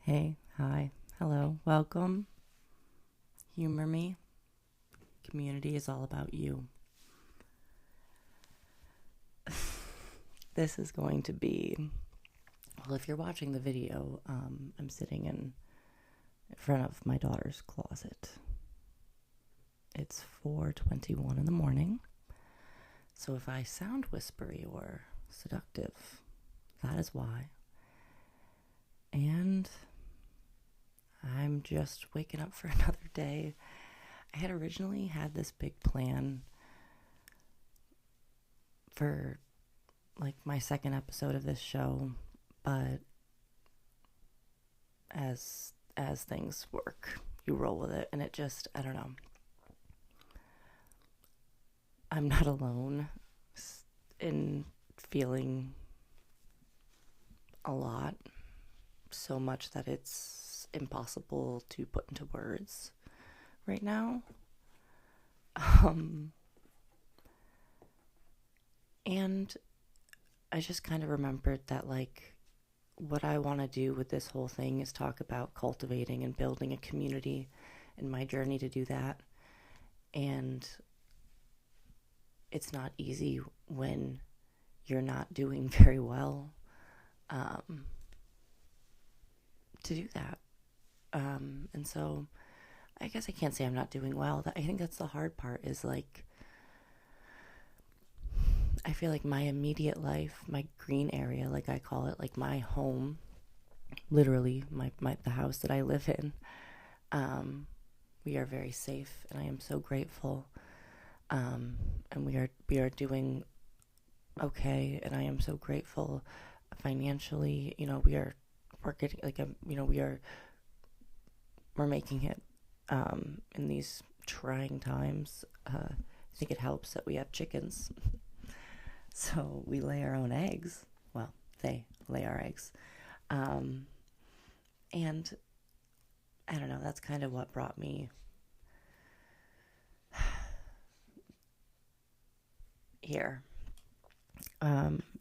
Hey, hi, hello, welcome. Humor me. Community is all about you. This is going to be, well, if you're watching the video, I'm sitting in front of my daughter's closet. It's 4:21 in the morning, so if I sound whispery or seductive, that is why. And I'm just waking up for another day. I had originally had this big plan for like my second episode of this show, but as things work, you roll with it, and it just, I don't know. I'm not alone in feeling a lot, so much that it's impossible to put into words right now. And I just kind of remembered that, like, what I want to do with this whole thing is talk about cultivating and building a community and my journey to do that. And it's not easy when you're not doing very well to do that. And so I guess I can't say I'm not doing well. I think that's the hard part, is like, I feel like my immediate life, my green area, like I call it, like my home, literally the house that I live in, we are very safe, and I am so grateful. And we are doing okay, and I am so grateful financially. We're getting like we're making it in these trying times. I think it helps that we have chickens. So we lay our own eggs. Well, they lay our eggs. And I don't know, that's kind of what brought me here.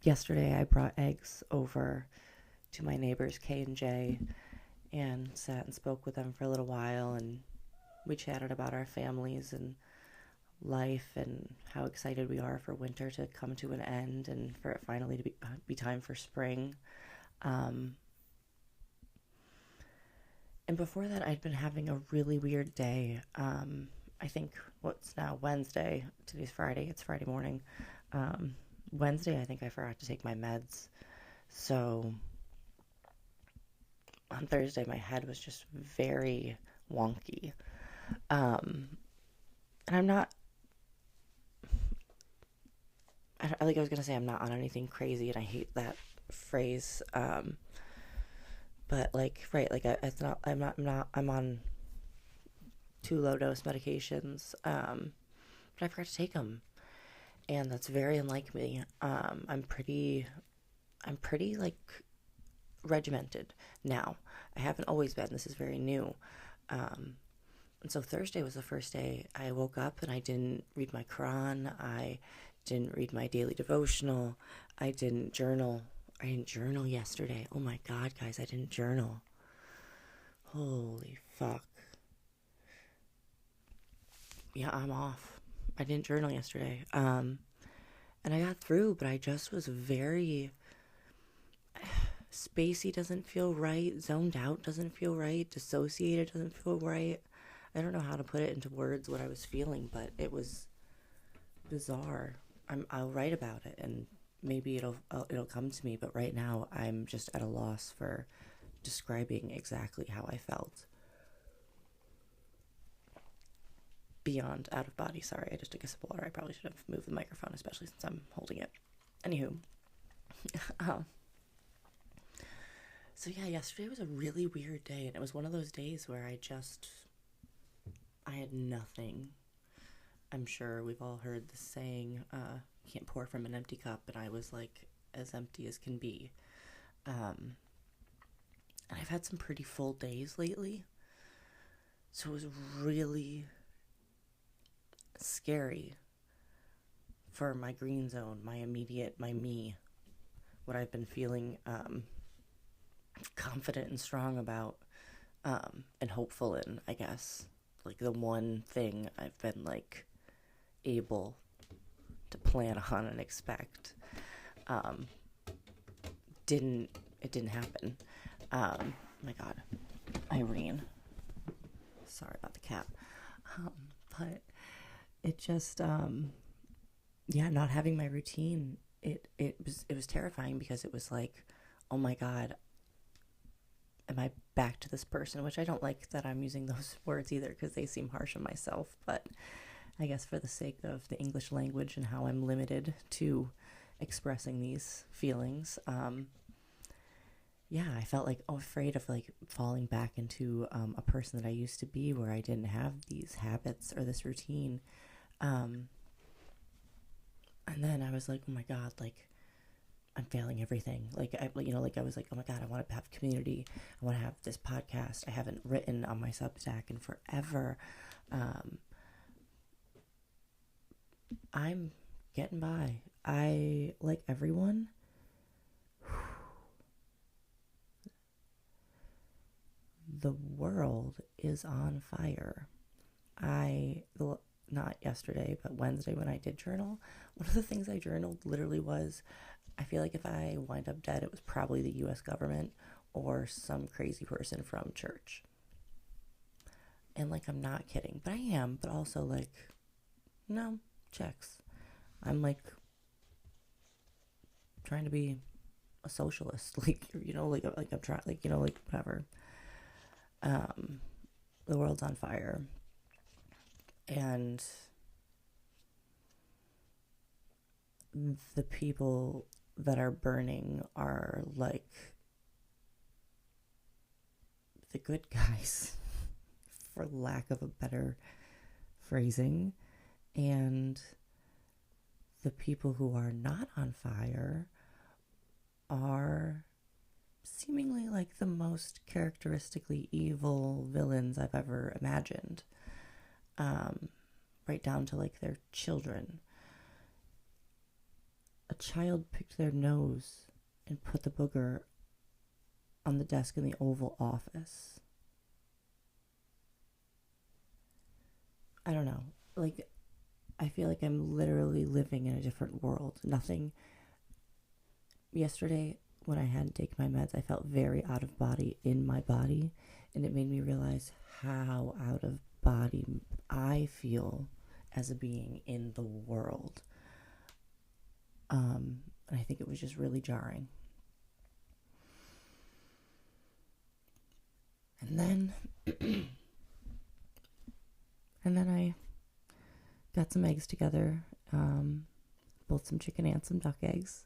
Yesterday I brought eggs over to my neighbors K&J and sat and spoke with them for a little while, and we chatted about our families and life and how excited we are for winter to come to an end and for it finally to be time for spring. And before that, I'd been having a really weird day. I think what's now Wednesday, today's Friday, it's Friday morning. Wednesday, I think I forgot to take my meds. So on Thursday, my head was just very wonky. And I'm not, I was going to say I'm not on anything crazy, and I hate that phrase. But like, right, like it's not, I'm on 2 low dose medications. But I forgot to take them, and that's very unlike me. I'm pretty like regimented now. I haven't always been. This is very new. And so Thursday was the first day I woke up and I didn't read my Quran. I didn't read my daily devotional. I didn't journal. I didn't journal yesterday. Oh my God, guys, I didn't journal. Holy fuck. Yeah, I'm off. I didn't journal yesterday. And I got through, but I just was very spacey, doesn't feel right. Zoned out doesn't feel right. Dissociated doesn't feel right. I don't know how to put it into words what I was feeling, but it was bizarre. I'll write about it, and maybe it'll come to me. But right now, I'm just at a loss for describing exactly how I felt. Beyond out of body. Sorry, I just took a sip of water. I probably should have moved the microphone, especially since I'm holding it. Anywho, so yeah, yesterday was a really weird day, and it was one of those days where I had nothing. I'm sure we've all heard the saying, you can't pour from an empty cup, and I was like as empty as can be. And I've had some pretty full days lately, so it was really scary for my green zone, my immediate, my me, what I've been feeling confident and strong about, and hopeful in, I guess. Like the one thing I've been like able to plan on and expect, um, didn't it didn't happen. My God, Irene. Sorry about the cat. But it just, yeah, not having my routine. It was terrifying because it was like, oh my God, am I back to this person? Which I don't like that I'm using those words either because they seem harsh on myself. But I guess for the sake of the English language and how I'm limited to expressing these feelings, yeah, I felt like afraid of like falling back into a person that I used to be, where I didn't have these habits or this routine. Um, and then I was like, oh my God, like I'm failing everything. Like like I was like, oh my God, I want to have community. I want to have this podcast. I haven't written on my Substack in forever. I'm getting by. I, like everyone, the world is on fire. Not yesterday, but Wednesday when I did journal, one of the things I journaled literally was, I feel like if I wind up dead, it was probably the US government or some crazy person from church. And like, I'm not kidding, but I am, but also like, no, checks. I'm like trying to be a socialist, like, like I'm trying, like, like whatever. The world's on fire, and the people that are burning are like the good guys, for lack of a better phrasing, and the people who are not on fire are seemingly like the most characteristically evil villains I've ever imagined. Right down to like their children. A child picked their nose and put the booger on the desk in the Oval Office. I don't know. Like, I feel like I'm literally living in a different world. Nothing. Yesterday, when I hadn't taken my meds, I felt very out of body in my body, and it made me realize how out of body I feel as a being in the world. And I think it was just really jarring. And then I got some eggs together, both some chicken and some duck eggs,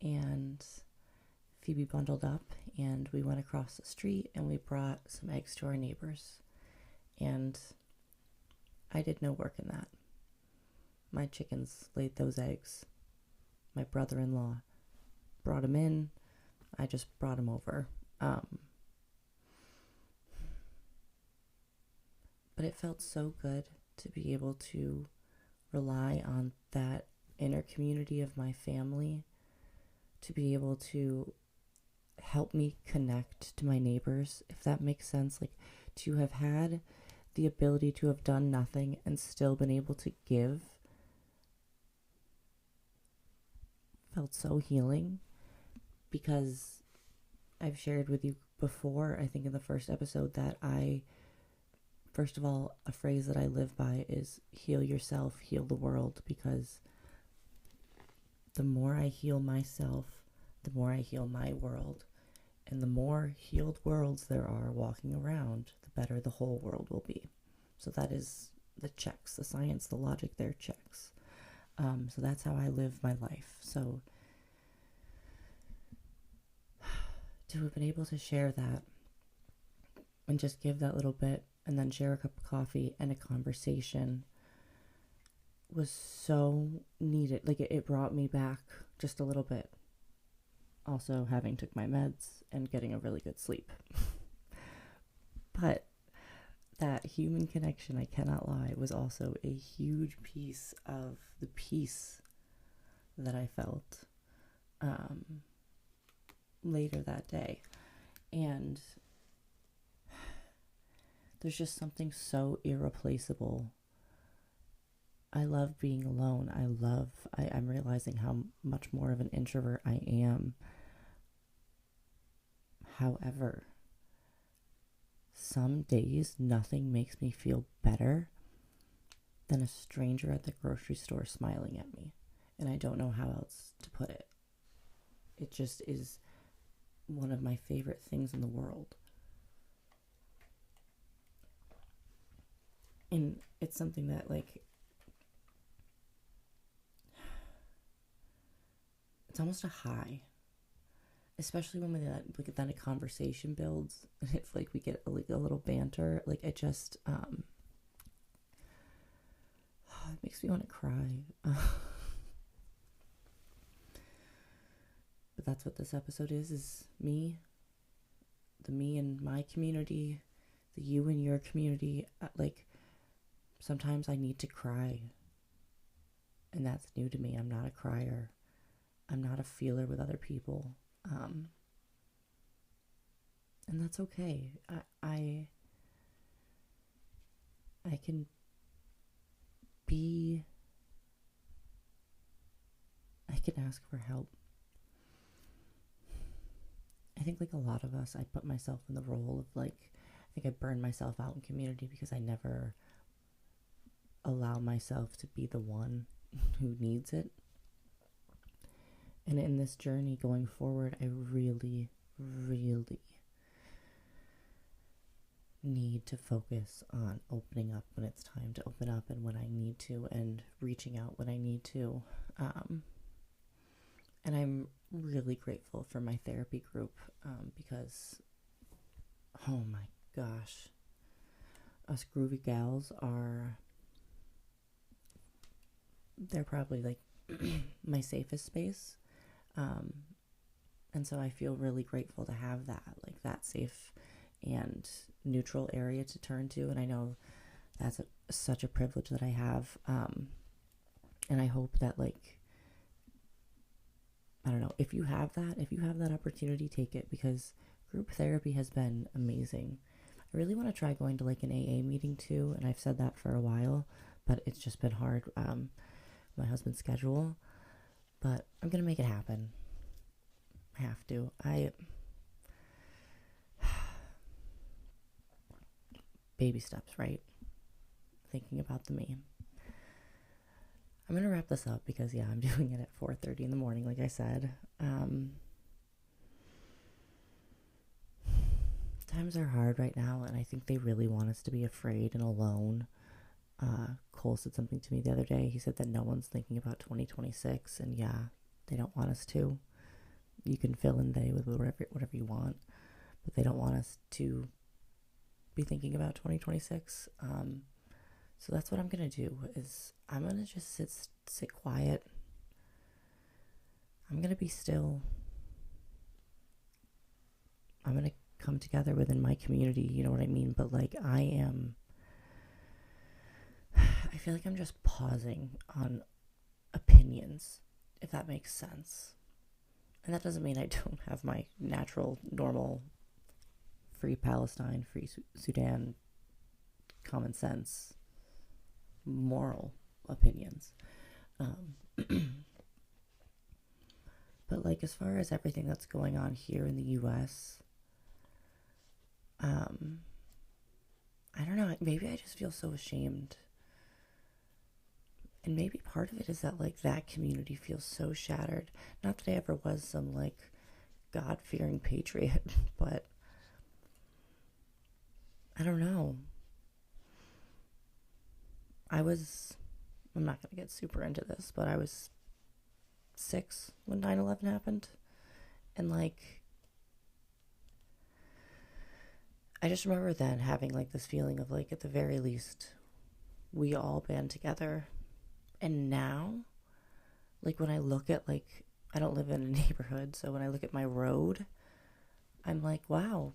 and Phoebe bundled up, and we went across the street and we brought some eggs to our neighbors. And I did no work in that. My chickens laid those eggs. My brother-in-law brought them in. I just brought them over. But it felt so good to be able to rely on that inner community of my family, to be able to help me connect to my neighbors, if that makes sense. Like, to have had the ability to have done nothing and still been able to give felt so healing, because I've shared with you before, I think in the first episode, that first of all, a phrase that I live by is heal yourself, heal the world, because the more I heal myself, the more I heal my world, and the more healed worlds there are walking around, the better the whole world will be. So that is the checks, the science, the logic there checks. So that's how I live my life. So to have been able to share that and just give that little bit and then share a cup of coffee and a conversation was so needed. Like, it brought me back just a little bit. Also, having took my meds and getting a really good sleep. But that human connection, I cannot lie, was also a huge piece of the peace that I felt later that day. And there's just something so irreplaceable. I love being alone. I'm realizing how much more of an introvert I am. However, some days nothing makes me feel better than a stranger at the grocery store smiling at me. And I don't know how else to put it. It just is one of my favorite things in the world. And it's something that, like, it's almost a high. Especially when then a conversation builds and it's like we get like a little banter. Like, it just, it makes me want to cry. But that's what this episode is me, the me and my community, the you and your community. Like, sometimes I need to cry. And that's new to me. I'm not a crier. I'm not a feeler with other people. And that's okay. I can be, I can ask for help. I think, like a lot of us, I put myself in the role of, like, I think I burn myself out in community because I never allow myself to be the one who needs it. And in this journey going forward, I really, really need to focus on opening up when it's time to open up and when I need to, and reaching out when I need to. And I'm really grateful for my therapy group because, oh my gosh, us groovy gals they're probably like my safest space. And so I feel really grateful to have that, like that safe and neutral area to turn to. And I know that's such a privilege that I have. And I hope that, like, I don't know, if you have that opportunity, take it, because group therapy has been amazing. I really want to try going to like an AA meeting too. And I've said that for a while, but it's just been hard. My husband's schedule, but I'm going to make it happen. I have to. Baby steps, right? Thinking about the me. I'm going to wrap this up because, yeah, I'm doing it at 4:30 in the morning, like I said. Times are hard right now, and I think they really want us to be afraid and alone. Cole said something to me the other day. He said that no one's thinking about 2026, and yeah, they don't want us to. You can fill in they with whatever you want, but they don't want us to be thinking about 2026. So that's what I'm gonna do. Is I'm gonna just sit quiet. I'm gonna be still. I'm gonna come together within my community. You know what I mean? But like, I feel like I'm just pausing on opinions, if that makes sense. And that doesn't mean I don't have my natural, normal, free Palestine, free Sudan, common sense, moral opinions. But like, as far as everything that's going on here in the US, I don't know, maybe I just feel so ashamed. And maybe part of it is that, like, that community feels so shattered. Not that I ever was some, like, God-fearing patriot, but I don't know. I'm not going to get super into this, but I was 6 when 9/11 happened. And, like, I just remember then having, like, this feeling of, like, at the very least, we all band together. And now, like, when I look at, like, I don't live in a neighborhood, so when I look at my road, I'm like, wow,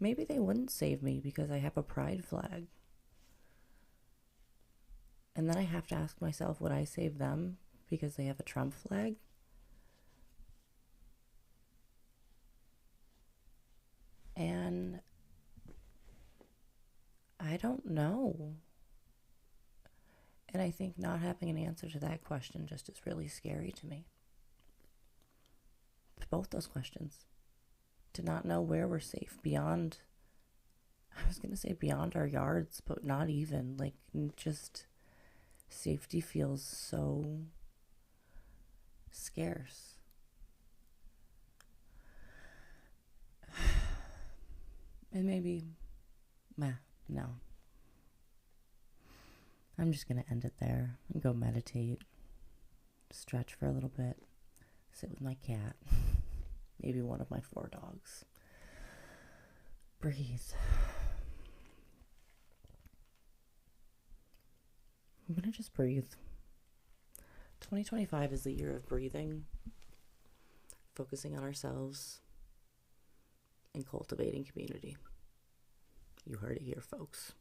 maybe they wouldn't save me because I have a pride flag. And then I have to ask myself, would I save them because they have a Trump flag? don't know. And I think not having an answer to that question just is really scary to me. Both those questions. To not know where we're safe beyond, I was going to say beyond our yards, but not even. Like, just safety feels so scarce. And maybe, no. I'm just going to end it there and go meditate, stretch for a little bit, sit with my cat, maybe one of my 4 dogs. Breathe. I'm going to just breathe. 2025 is the year of breathing, focusing on ourselves, and cultivating community. You heard it here, folks.